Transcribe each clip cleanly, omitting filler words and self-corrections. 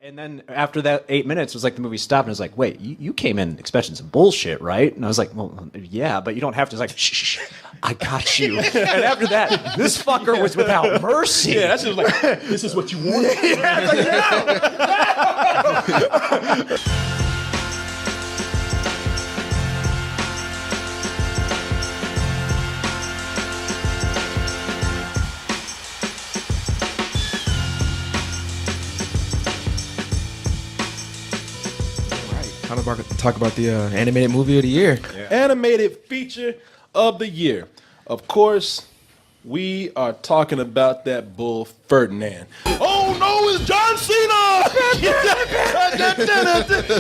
And then after that 8 minutes, it was like the movie stopped, and I was like, "Wait, you came in expecting some bullshit, right?" And I was like, "Well, yeah, but you don't have to." It's like, "Shh, shh, shh, I got you." And after that, this fucker was without mercy. Yeah, that's just like, this is what you want. Yeah, it's like, no. Time to talk about the animated movie of the year. Yeah. Animated feature of the year. Of course, we are talking about that bull Ferdinand. Oh no, it's John Cena!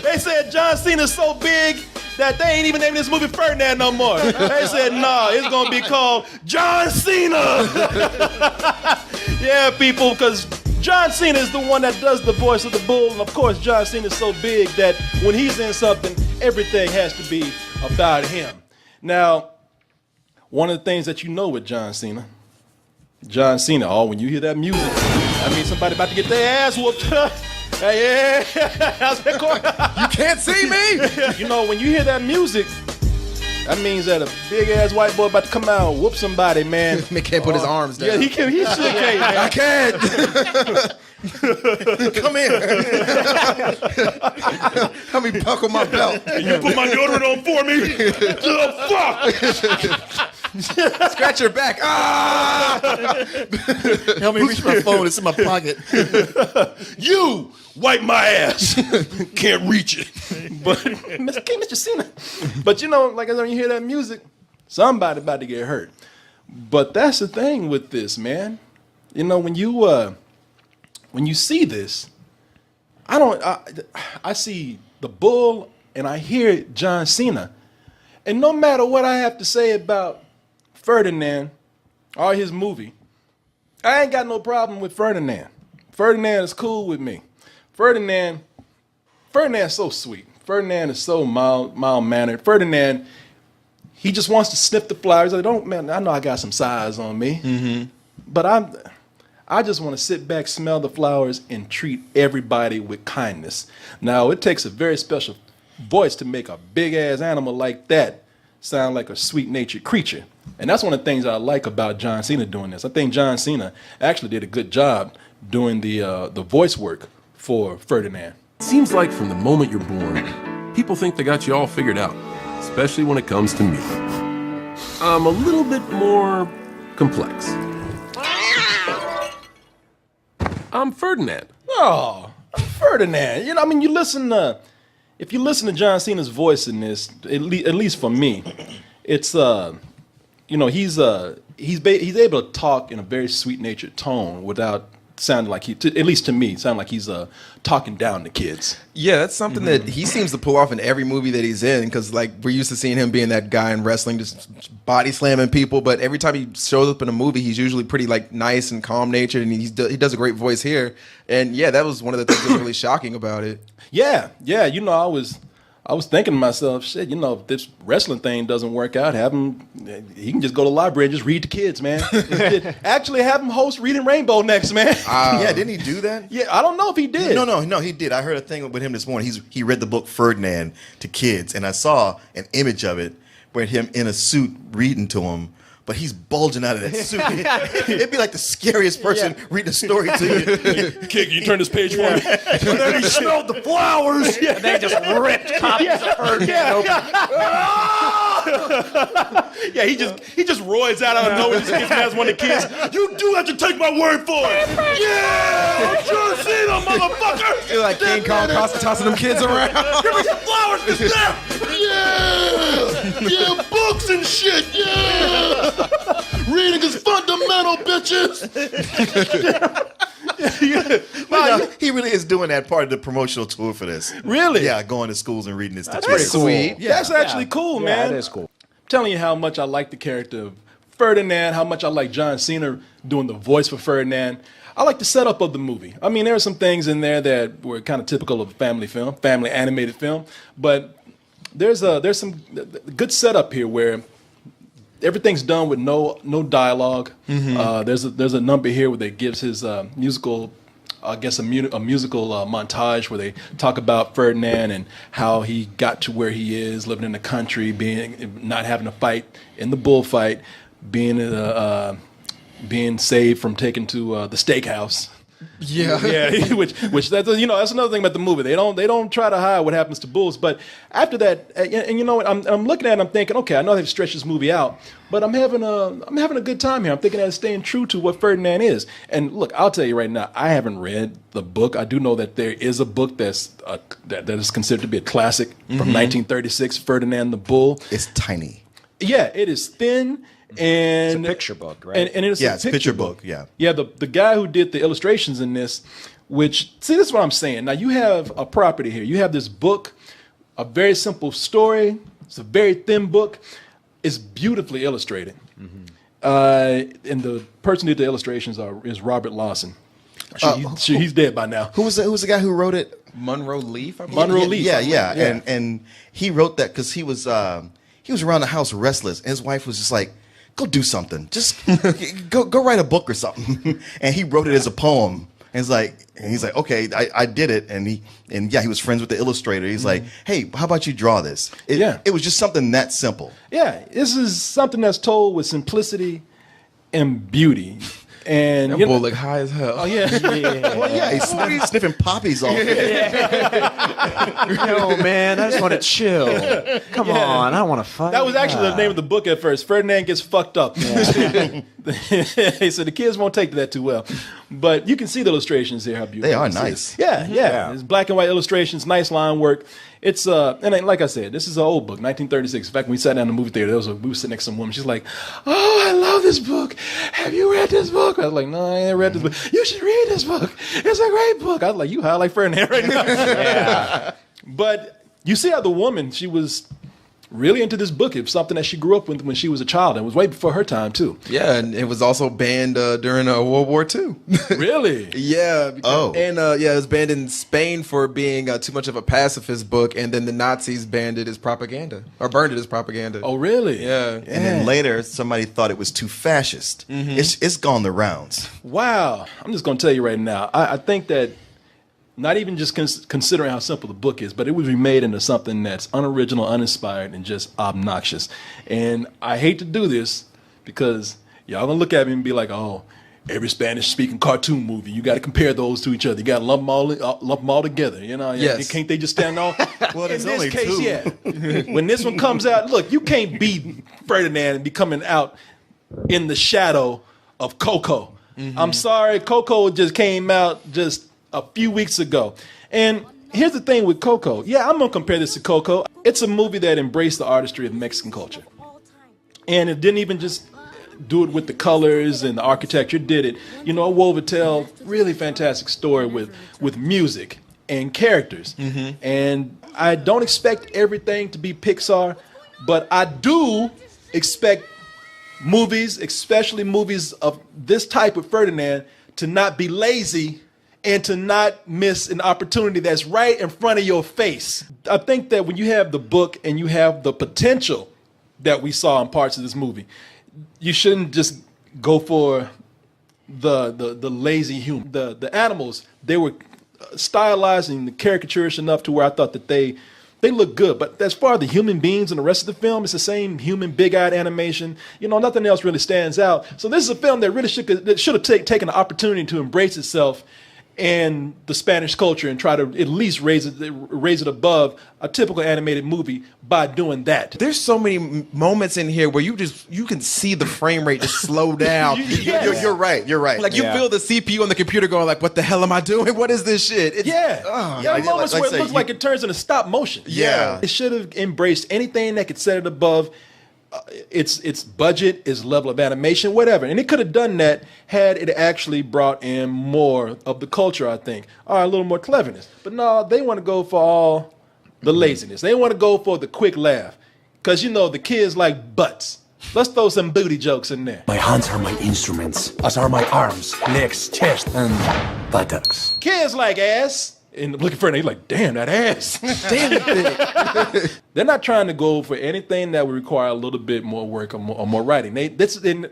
They said John Cena's so big that they ain't even naming this movie Ferdinand no more. They said, nah, it's gonna be called John Cena. Yeah, people, because John Cena is the one that does the voice of the bull, and of course John Cena is so big that when he's in something, everything has to be about him. Now, one of the things that you know with John Cena, when you hear that music, I mean somebody about to get their ass whooped. Hey, yeah, how's that going? You can't see me! You know, when you hear that music, that means that a big-ass white boy about to come out and whoop somebody, man. He can't put his arms down. Yeah, he should can't, man. I can't. Come here. Help me buckle my belt. You put my deodorant on for me? The fuck? Scratch your back. Ah! Help me reach my phone. It's in my pocket. You wipe my ass. Can't reach it. But Mr. Cena. But you know, like when you hear that music, somebody about to get hurt. But that's the thing with this, man. You know, when you see this, I see the bull and I hear John Cena, and no matter what I have to say about Ferdinand or his movie, I ain't got no problem with Ferdinand. Ferdinand is cool with me. Ferdinand's so sweet. Ferdinand is so mild-mannered. Ferdinand, he just wants to sniff the flowers. He's like, man, I know I got some size on me, but I just want to sit back, smell the flowers, and treat everybody with kindness. Now, it takes a very special voice to make a big-ass animal like that sound like a sweet-natured creature. And that's one of the things I like about John Cena doing this. I think John Cena actually did a good job doing the voice work for Ferdinand. Seems like from the moment you're born, people think they got you all figured out, especially when it comes to me. I'm a little bit more complex. I'm Ferdinand. Oh, Ferdinand. You know, I mean, if you listen to John Cena's voice in this, at least for me, it's you know, he's able to talk in a very sweet-natured tone without sounding like at least to me, sound like he's talking down to kids. Yeah, that's something that he seems to pull off in every movie that he's in, because like we're used to seeing him being that guy in wrestling, just body slamming people, but every time he shows up in a movie, he's usually pretty like nice and calm natured, and he does a great voice here. And yeah, that was one of the things that was really shocking about it. Yeah, you know, I was thinking to myself, shit, you know, if this wrestling thing doesn't work out, he can just go to the library and just read to kids, man. Actually, have him host Reading Rainbow next, man. Yeah, didn't he do that? Yeah, I don't know if he did. No, he did. I heard a thing with him this morning. He read the book Ferdinand to kids, and I saw an image of it where him in a suit reading to him. But he's bulging out of that suit. It'd be like the scariest person reading a story to you. Kid, can you turn this page for me? And then he smelled the flowers. And they just ripped copies of Ferdinand open. Yeah, he just roars out of nowhere. This kid has one of the kids. You do have to take my word for it. Yeah, John Cena, motherfucker. You're like King Kong tossing them kids around. Give me some flowers to snap. Yeah, books and shit. Yeah. Reading is fundamental, bitches. He really is doing that part of the promotional tour for this. Really? Yeah, going to schools and reading this to That's kids. pretty cool. Yeah. That's actually cool, man. Yeah, it is cool. I'm telling you how much I like the character of Ferdinand, how much I like John Cena doing the voice for Ferdinand. I like the setup of the movie. I mean, there are some things in there that were kind of typical of a family animated film, but there's some good setup here where everything's done with no dialogue. There's a number here where they gives his musical I guess, a musical montage where they talk about Ferdinand and how he got to where he is, living in the country, not having to fight in the bullfight, being saved from taking to the steakhouse. Yeah, which that's that's another thing about the movie. They don't try to hide what happens to bulls. But after that, and you know what, I'm looking at it, I'm thinking, okay, I know they've stretched this movie out, but I'm having a good time here. I'm thinking that it's staying true to what Ferdinand is. And look, I'll tell you right now, I haven't read the book. I do know that there is a book that is considered to be a classic from 1936, Ferdinand the Bull. It's tiny. Yeah, it is thin. And it's a picture book, right? And it's it's a picture book. Yeah. Yeah, the guy who did the illustrations in this, this is what I'm saying. Now you have a property here. You have this book, a very simple story. It's a very thin book. It's beautifully illustrated. And the person who did the illustrations is Robert Lawson. He's dead by now. Who was the guy who wrote it? Monroe Leaf. Monroe Leaf. Yeah. And he wrote that because he was around the house restless, and his wife was just like, go do something. Just go write a book or something. And he wrote it as a poem. And he's like, okay, I did it. And he was friends with the illustrator. He's like, hey, how about you draw this? It was just something that simple. Yeah, this is something that's told with simplicity and beauty. And that bull look high as hell. Oh yeah. Well, yeah, he's sniffing poppies all day. No, man, I just want to chill. Come on, I don't want to fight. That was actually the name of the book at first. Ferdinand Gets Fucked Up. Yeah. So the kids won't take that too well. But you can see the illustrations here, how beautiful they are nice. Yeah. It's black and white illustrations, nice line work. It's and like I said, this is an old book, 1936. In fact, when we sat down in the movie theater, we were sitting next to some woman. She's like, "Oh, I love this book. Have you read this book?" I was like, "No, I ain't read this book." "You should read this book. It's a great book." I was like, "You high like Ferdinand right now." Yeah. But you see how the woman, she was really into this book. It was something that she grew up with when she was a child. And it was way before her time, too. Yeah, and it was also banned during World War II. Really? Yeah. Oh. And it was banned in Spain for being too much of a pacifist book, and then the Nazis banned it as propaganda, or burned it as propaganda. Oh, really? Yeah. And then later, somebody thought it was too fascist. It's gone the rounds. Wow. I'm just going to tell you right now, I think that not even just considering how simple the book is, but it was remade into something that's unoriginal, uninspired, and just obnoxious. And I hate to do this because y'all gonna look at me and be like, "Oh, every Spanish-speaking cartoon movie, you got to compare those to each other. You got to lump them all together. You know, yes. Can't they just stand on?" Well, there's in this only case, two. yeah. When this one comes out, look, you can't beat Ferdinand and be coming out in the shadow of Coco. I'm sorry, Coco just came out just a few weeks ago. And here's the thing with Coco. Yeah, I'm going to compare this to Coco. It's a movie that embraced the artistry of Mexican culture. And it didn't even just do it with the colors and the architecture. It did it. You know, it wove a tale, really fantastic story with music and characters. And I don't expect everything to be Pixar, but I do expect movies, especially movies of this type of Ferdinand, to not be lazy and to not miss an opportunity that's right in front of your face. I think that when you have the book and you have the potential that we saw in parts of this movie, you shouldn't just go for the lazy human. The animals, they were stylized and caricaturish enough to where I thought that they look good. But as far as the human beings and the rest of the film, it's the same human big-eyed animation. You know, nothing else really stands out. So this is a film that really should have taken the opportunity to embrace itself and the Spanish culture and try to at least raise it above a typical animated movie by doing that. There's so many moments in here where you can see the frame rate just slow down. You're right. Like you feel the CPU on the computer going like, "What the hell am I doing? What is this shit?" Moments where it looks like it turns into stop motion. Yeah. It should have embraced anything that could set it above its budget, its level of animation, whatever. And it could have done that had it actually brought in more of the culture, I think, or a little more cleverness. But no, they want to go for all the laziness. They want to go for the quick laugh. Because, you know, the kids like butts. Let's throw some booty jokes in there. My hands are my instruments, as are my arms, legs, chest, and buttocks. Kids like ass. And looking for it, he's like, damn, that ass. Damn it. They're not trying to go for anything that would require a little bit more work or more writing. And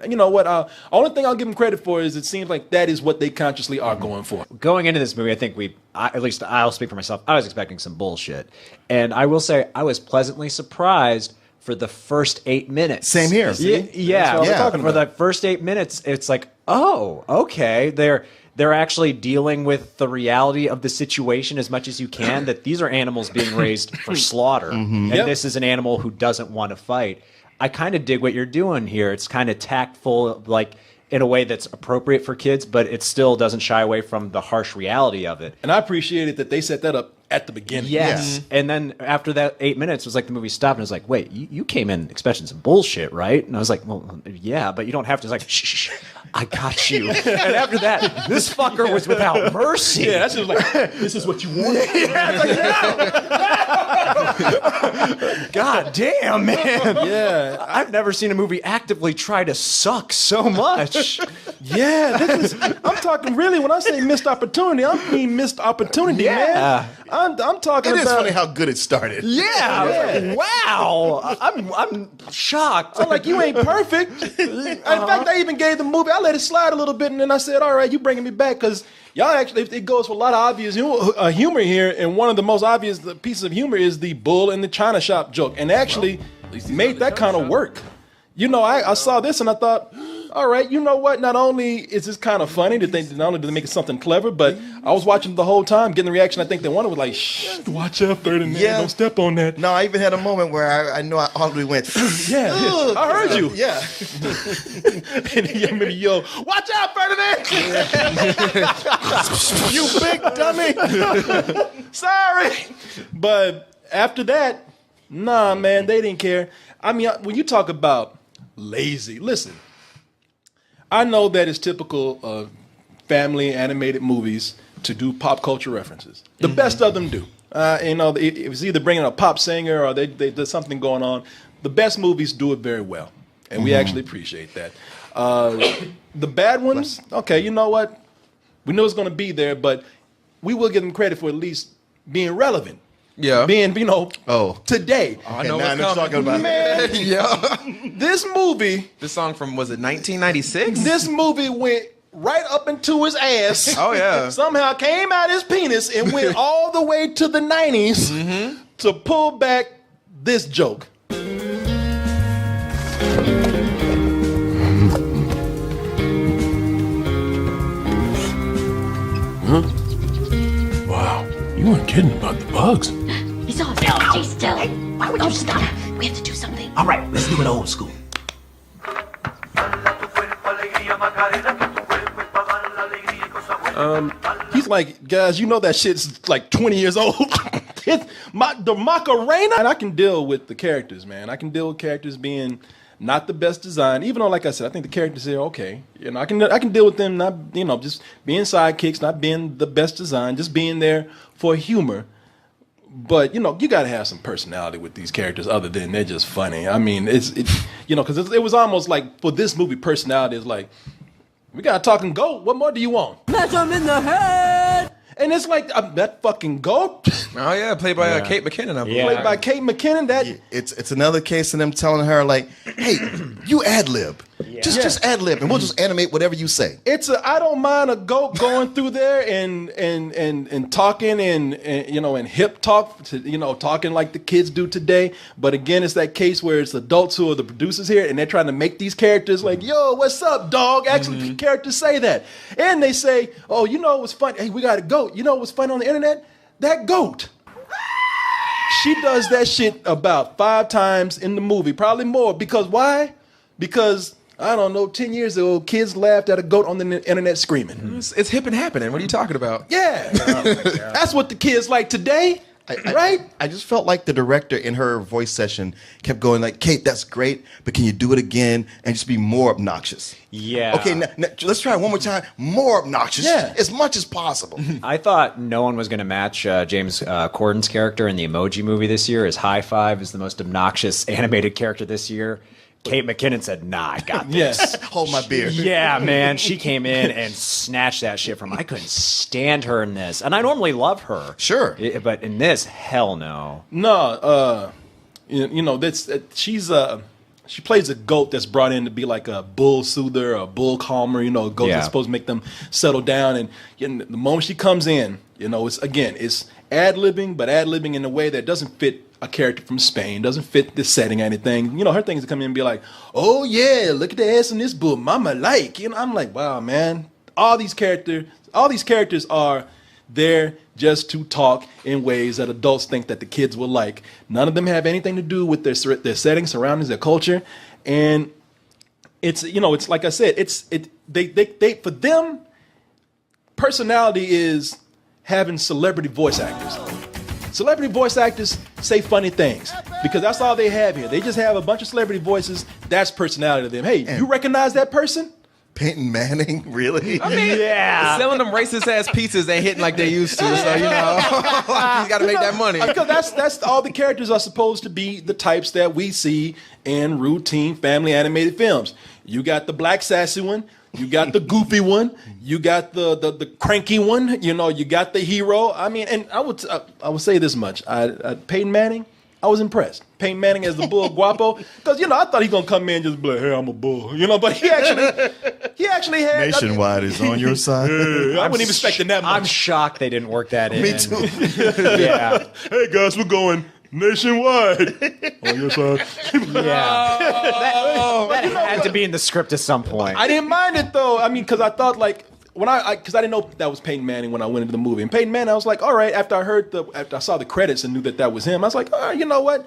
you know what? Only thing I'll give them credit for is it seems like that is what they consciously are going for. Going into this movie, I think at least I'll speak for myself, I was expecting some bullshit. And I will say I was pleasantly surprised for the first 8 minutes. Same here. Yeah. That's what I'm talking For about. the first 8 minutes, it's like, oh, okay. They're actually dealing with the reality of the situation as much as you can, that these are animals being raised for slaughter. And this is an animal who doesn't want to fight. I kind of dig what you're doing here. It's kind of tactful, like in a way that's appropriate for kids, but it still doesn't shy away from the harsh reality of it. And I appreciated that they set that up at the beginning. Yes. And then after that 8 minutes, it was like the movie stopped and I was like, wait, you came in expecting some bullshit, right? And I was like, well, yeah, but you don't have to. It's like, shh, I got you. And after that, this fucker was without mercy. Yeah, that's just like, this is what you want. God damn, man. Yeah. I've never seen a movie actively try to suck so much. Yeah, I'm talking really, when I say missed opportunity, I mean missed opportunity, man. I'm talking It about. is funny how good it started. Yeah. I was like, wow. I'm shocked. I'm like, you ain't perfect. In fact, I even gave the movie, I let it slide a little bit, and then I said, all right, you bringing me back, because y'all actually, it goes for a lot of obvious humor here, and one of the most obvious pieces of humor is the bull in the china shop joke, and actually made that kind of work. You know, I saw this and I thought, all right, you know what? Not only is this kind of funny, not only did they make it something clever, but I was watching the whole time, getting the reaction I think they wanted was like, shh, watch out, Ferdinand, don't step on that. No, I even had a moment where I know I audibly went, Yeah, I heard you. Yeah. And he made me yell, watch out, Ferdinand! You big dummy! Sorry! But after that, nah, man, they didn't care. I mean, when you talk about lazy, listen, I know that it's typical of family animated movies to do pop culture references. The best of them do. You know, it was either bringing a pop singer or they did something going on. The best movies do it very well, and we actually appreciate that. The bad ones, okay, you know what? We know it's going to be there, but we will give them credit for at least being relevant. Yeah. Being, you know, today. I know And now what's I'm coming. talking about Man, Yeah. this movie, This song from, was it 1996? this movie went right up into his ass. Oh, yeah. Somehow came out his penis and went all the way to the 90s to pull back this joke. Wow, you weren't kidding about the bugs. He's off. No, stay still. Why would you stop? We have to do something. All right, let's do it old school. He's like, guys, you know that shit's like 20 years old. The Macarena. And I can deal with the characters, man. I can deal with characters being not the best design, even though, like I said, I think the characters are okay. You know, I can deal with them not, you know, just being sidekicks, not being the best design, just being there for humor. But you know, you got to have some personality with these characters, other than they're just funny. I mean, you know, because it was almost like for this movie, personality is like, we got a talking goat. What more do you want? Smash him in the head! And it's like that fucking goat, Oh, yeah, played by Kate McKinnon, I believe. played by Kate McKinnon. That it's another case of them telling her like, "Hey, you ad lib, just ad lib, and we'll just animate whatever you say." I don't mind a goat going through there and talking and you know, and hip talk to, you know, talking like the kids do today. But again, it's that case where it's adults who are the producers here, and they're trying to make these characters like, "Yo, what's up, dog?" Actually, characters say that, and they say, "Oh, you know what's funny? Hey, we got a goat. You know what's funny on the internet? That goat." She does that shit about 5 times in the movie, probably more. Because why? Because, I don't know, 10 years ago, kids laughed at a goat on the internet screaming. It's hip and happening. What are you talking about? Yeah. That's what the kids like today, right? I just felt like the director in her voice session kept going like, "Kate, that's great, but can you do it again and just be more obnoxious?" Yeah. Okay, let's try it one more time. More obnoxious, Yeah. as much as possible. I thought no one was going to match James Corden's character in the Emoji Movie this year. His High Five is the most obnoxious animated character this year. Kate McKinnon said, "Nah, I got this." Yes. Hold my beer. Yeah, man, she came in and snatched that shit from. I couldn't stand her in this, and I normally love her. Sure. But in this, hell no. No, you know that's she plays a goat that's brought in to be like a bull soother, a bull calmer. You know, a goat Yeah. that's supposed to make them settle down. And you know, the moment she comes in, you know, it's ad-libbing, but ad-libbing in a way that doesn't fit a character from Spain, doesn't fit the setting or anything. You know, her thing is to come in and be like, "Oh yeah, look at the ass in this bull, mama like." You know, I'm like, wow, man, all these characters are there just to talk in ways that adults think that the kids will like. None of them have anything to do with their setting, surroundings, their culture, and it's, you know, it's like I said, they for them, personality is having celebrity voice actors. Celebrity voice actors say funny things because that's all they have here. They just have a bunch of celebrity voices. That's personality to them. Hey, you recognize that person? Peyton Manning, really? I mean, Yeah. selling them racist ass pizzas ain't hitting like they used to. So you know, he's got to make that money. Because that's all the characters are supposed to be the types that we see in routine family animated films. You got the black sassy one, you got the goofy one, you got the cranky one. You know, you got the hero. I mean, and I would say this much: Peyton Manning, I was impressed. Peyton Manning as the bull guapo, because you know I thought he's gonna come in and just be like, "Hey, I'm a bull," you know. But he actually had Nationwide is on your side. I wasn't even expecting that much. I'm shocked they didn't work that in. Me too. Yeah. Hey guys, we're going nationwide on your side. Yeah. That had to be in the script at some point. I didn't mind it though. I mean, because I thought like when because I didn't know that was Peyton Manning when I went into the movie. And Peyton Manning, I was like, all right. After I saw the credits and knew that was him, I was like, oh, you know what?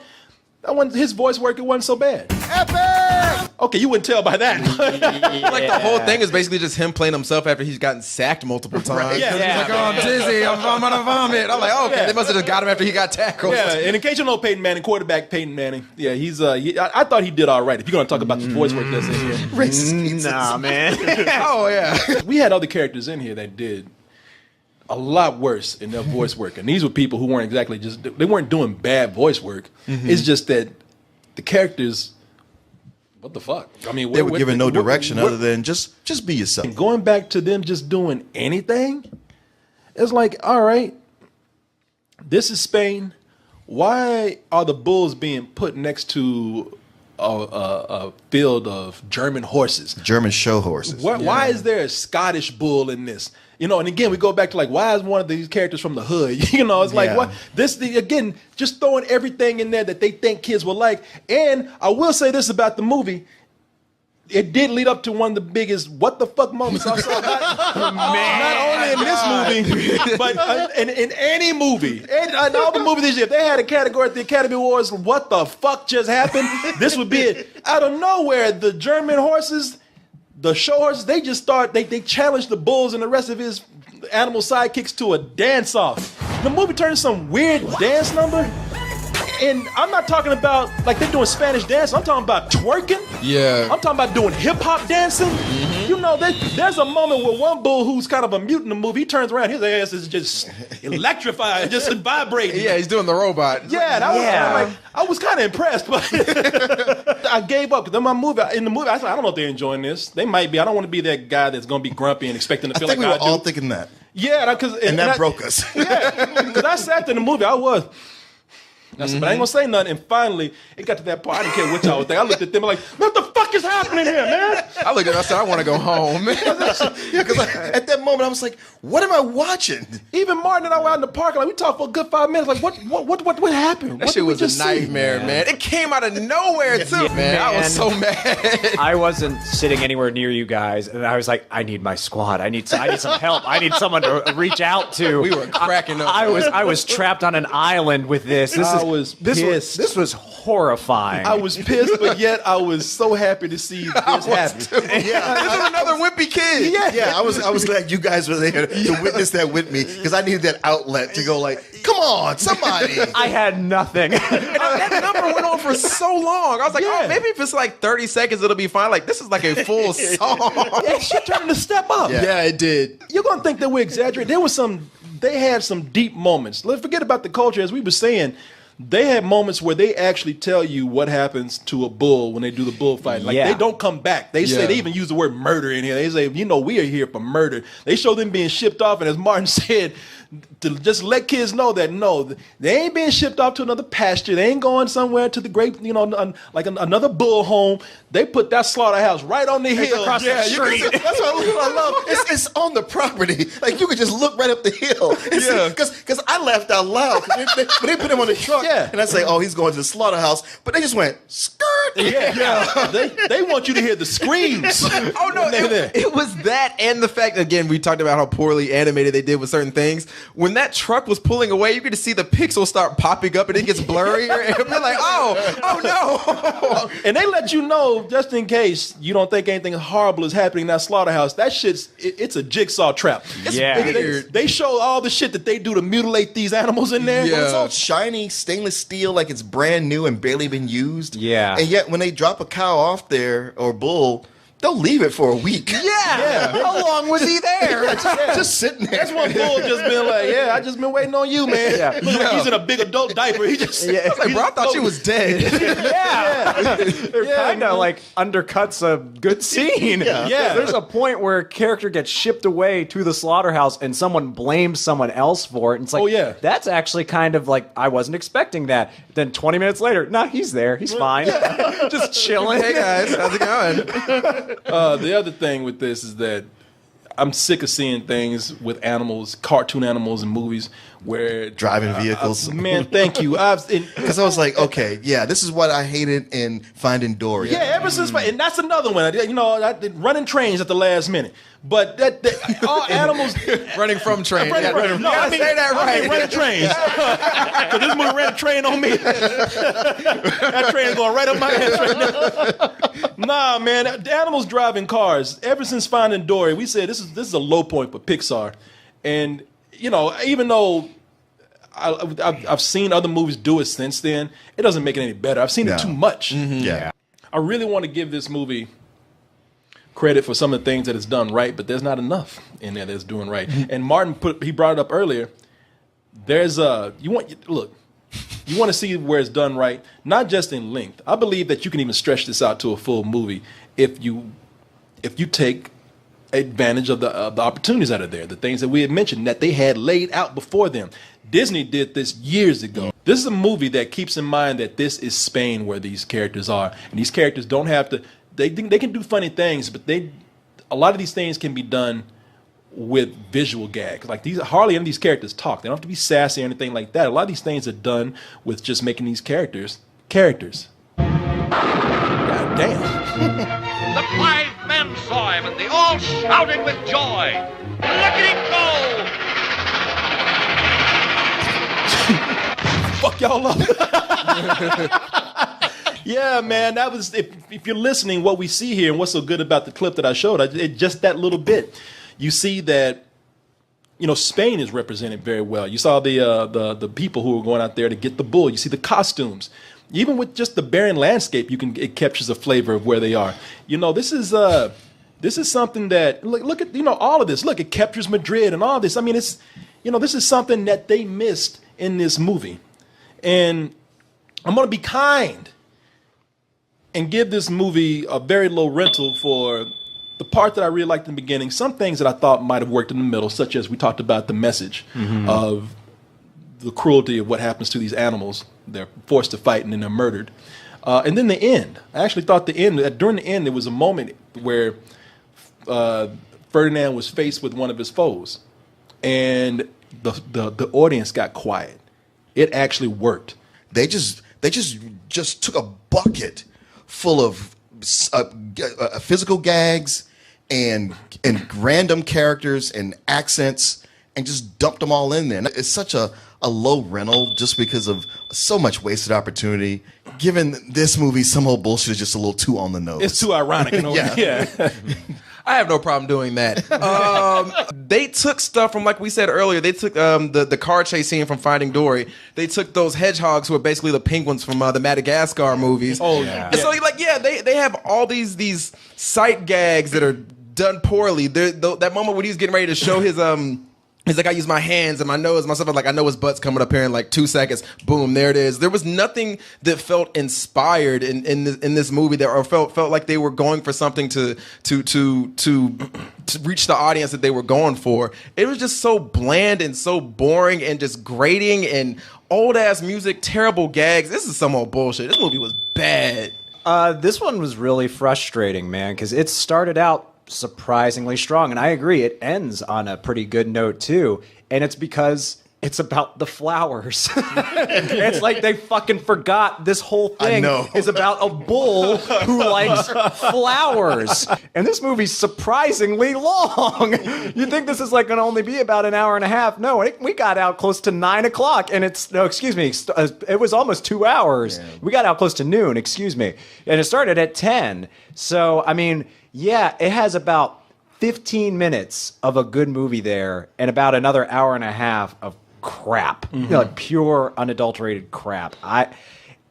His voice work, it wasn't so bad. Epic! Okay, you wouldn't tell by that. Like the whole thing is basically just him playing himself after he's gotten sacked multiple times. Yeah. He's like, "Oh, I'm dizzy. I'm gonna vomit." I'm like, oh, okay, they must have just got him after he got tackled. Yeah, and in case you know Peyton Manning, quarterback Peyton Manning. Yeah, I thought he did all right. If you're gonna talk about the voice work that's in here, Nah, man. Oh yeah. we had other characters in here that did a lot worse in their voice work, and these were people who weren't exactly they weren't doing bad voice work. It's just that the characters, what the fuck? I mean, They were given no direction other than just be yourself. going back to them just doing anything. It's like, all right, this is Spain. Why are the bulls being put next to a field of German horses? German show horses. Why is there a Scottish bull in this? You know, and again, we go back to like, why is one of these characters from the hood? You know, it's like, Yeah. what? Again, just throwing everything in there that they think kids will like. And I will say this about the movie. It did lead up to one of the biggest what the fuck moments I saw. Not only in this movie, but in any movie. And all the movies this year, if they had a category at the Academy Awards, what the fuck just happened? This would be it. Out of nowhere, the German horses, the show horses, they just they challenged the bulls and the rest of his animal sidekicks to a dance-off. The movie turned into some weird dance number. And I'm not talking about like they're doing Spanish dance. I'm talking about twerking. Yeah. I'm talking about doing hip hop dancing. You know, there's a moment where one bull who's kind of a mute in the movie, he turns around, his ass is just electrified, just vibrating. Yeah, he's doing the robot. Yeah, and I was kind of impressed, but I gave up. Because in the movie, I said, I don't know if they're enjoying this. They might be. I don't want to be that guy that's going to be grumpy and expecting to I feel think like we were I do. all thinking that. Yeah, And that broke us. Yeah, because I sat there in the movie, I was. I said, but I ain't gonna say nothing. And finally, it got to that part. I didn't care what y'all would think. I looked at them like, what the fuck is happening here, man? I looked at it, I said, I want to go home. Yeah, because at that moment I was like, what am I watching? Even Martin and I were out in the park, like we talked for a good 5 minutes. Like, what happened? That What shit did we was a just see? nightmare, man. It came out of nowhere, too, man. I was so mad. I wasn't sitting anywhere near you guys, and I was like, I need my squad. I need some help. I need someone to reach out to. We were cracking up. I was trapped on an island with this. I was pissed. This was horrifying. I was pissed, but yet I was so happy to see this happen. This is another wimpy kid. Yeah, I was glad you guys were there to witness that with me because I needed that outlet to go like, come on, somebody. I had nothing. And that number went on for so long. I was like, Yeah. oh, maybe if it's like 30 seconds, it'll be fine. Like, this is like a full song. That shit turned into Step Up. Yeah, it did. You're gonna think that we're exaggerating. They had some deep moments. Let's forget about the culture, as we were saying. they had moments where they actually tell you what happens to a bull when they do the bullfight. Like they don't come back. They say they even use the word murder in here. They say, we are here for murder. They show them being shipped off, and as Martin said, to just let kids know that no, they ain't being shipped off to another pasture. They ain't going somewhere to the great, like another bull home. They put that slaughterhouse right on the hill across the street. That's what I love. It's on the property. Like you could just look right up the hill. Because I laughed out loud. They put him on the truck, and I say, "Oh, he's going to the slaughterhouse," but they just went skirt. They want you to hear the screams. Oh no, it was that, and the fact again we talked about how poorly animated they did with certain things. When that truck was pulling away, you could see the pixels start popping up, and it gets blurrier, and you're like, oh no. And they let you know, just in case you don't think anything horrible is happening in that slaughterhouse, that it's a jigsaw trap. They show all the shit that they do to mutilate these animals in there. Well, it's all shiny stainless steel, like it's brand new and barely been used. Yeah. And yet when they drop a cow off there or bull, they'll leave it for a week. Yeah. How long was he there? Just sitting there. That's one bull just been like, I just been waiting on you, man. Look like he's in a big adult diaper. He just I was like, bro, I thought she was dead. It kind of like undercuts a good scene. There's a point where a character gets shipped away to the slaughterhouse and someone blames someone else for it. And it's like, that's actually kind of like, I wasn't expecting that. Then 20 minutes later, he's there. He's fine. Just chilling. Hey guys, how's it going? The other thing with this is that I'm sick of seeing things with animals, cartoon animals in movies where driving vehicles. Man, thank you. Because I was like, okay, this is what I hated in Finding Dory. Yeah, ever since, and that's another one. I did running trains at the last minute. But all animals running from trains. Say that right. Running trains. Because this movie ran a train on me. That train's going right up my ass right now. Nah, man, the animals driving cars. Ever since Finding Dory, we said this is a low point for Pixar, and even though I've seen other movies do it since then, it doesn't make it any better. I've seen it too much. Mm-hmm. Yeah, I really want to give this movie credit for some of the things that it's done right, but there's not enough in there that's doing right. And Martin he brought it up earlier. You want to see where it's done right, not just in length. I believe that you can even stretch this out to a full movie if you take advantage of the opportunities that are there, the things that we had mentioned that they had laid out before them. Disney did this years ago. This is a movie that keeps in mind that this is Spain where these characters are, and these characters don't have to. They can do funny things, but a lot of these things can be done with visual gags. Like hardly any of these characters talk. They don't have to be sassy or anything like that. A lot of these things are done with just making these characters. God damn. The 5 men saw him, and they all shouted with joy. Look at him go! Fuck y'all up. Yeah, man, that was, if you're listening, what we see here and what's so good about the clip that I showed, just that little bit, you see that, Spain is represented very well. You saw the people who were going out there to get the bull. You see the costumes. Even with just the barren landscape, it captures a flavor of where they are. This is something that, look at, all of this. Look, it captures Madrid and all this. I mean, it's, this is something that they missed in this movie. And I'm going to be kind and give this movie a very low rental for the part that I really liked in the beginning. Some things that I thought might have worked in the middle, such as we talked about the message of the cruelty of what happens to these animals. They're forced to fight and then they're murdered. And then the end. I actually thought during the end, there was a moment where Ferdinand was faced with one of his foes. And the audience got quiet. It actually worked. They just took a bucket full of physical gags and random characters and accents and just dumped them all in there. And it's such a low rental just because of so much wasted opportunity. Given this movie, some old bullshit is just a little too on the nose. It's too ironic. Yeah. I have no problem doing that. They took stuff from, like we said earlier, they took the car chase scene from Finding Dory. They took those hedgehogs who are basically the penguins from the Madagascar movies. Oh, yeah. And so, they have all these sight gags that are done poorly. That moment when he was getting ready to show his He's like, I use my hands and my nose, myself. I'm like, I know his butt's coming up here in like 2 seconds. Boom, there it is. There was nothing that felt inspired in this movie that or felt like they were going for something to reach the audience that they were going for. It was just so bland and so boring and just grating and old ass music, terrible gags. This is some old bullshit. This movie was bad. This one was really frustrating, man, because it started out surprisingly strong, and I agree, it ends on a pretty good note too, and it's because it's about the flowers. It's like they fucking forgot this whole thing is about a bull who likes flowers, and this movie's surprisingly long. You think this is like going to only be about an hour and a half? No, we got out close to 9 o'clock, and it was almost 2 hours. Yeah. We got out close to noon, and it started at 10. So I mean, yeah, it has about 15 minutes of a good movie there and about another hour and a half of crap. You know, like pure, unadulterated crap.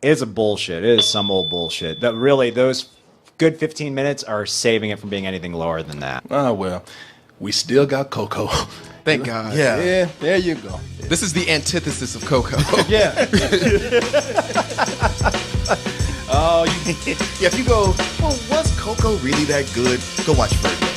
It's a bullshit. It is some old bullshit. That really, those good 15 minutes are saving it from being anything lower than that. Oh, well, we still got Coco. Thank God. Yeah, there you go. This is the antithesis of Coco. Yeah. Oh, yeah, if you go, well, was Coco really that good? Go watch Ferdinand.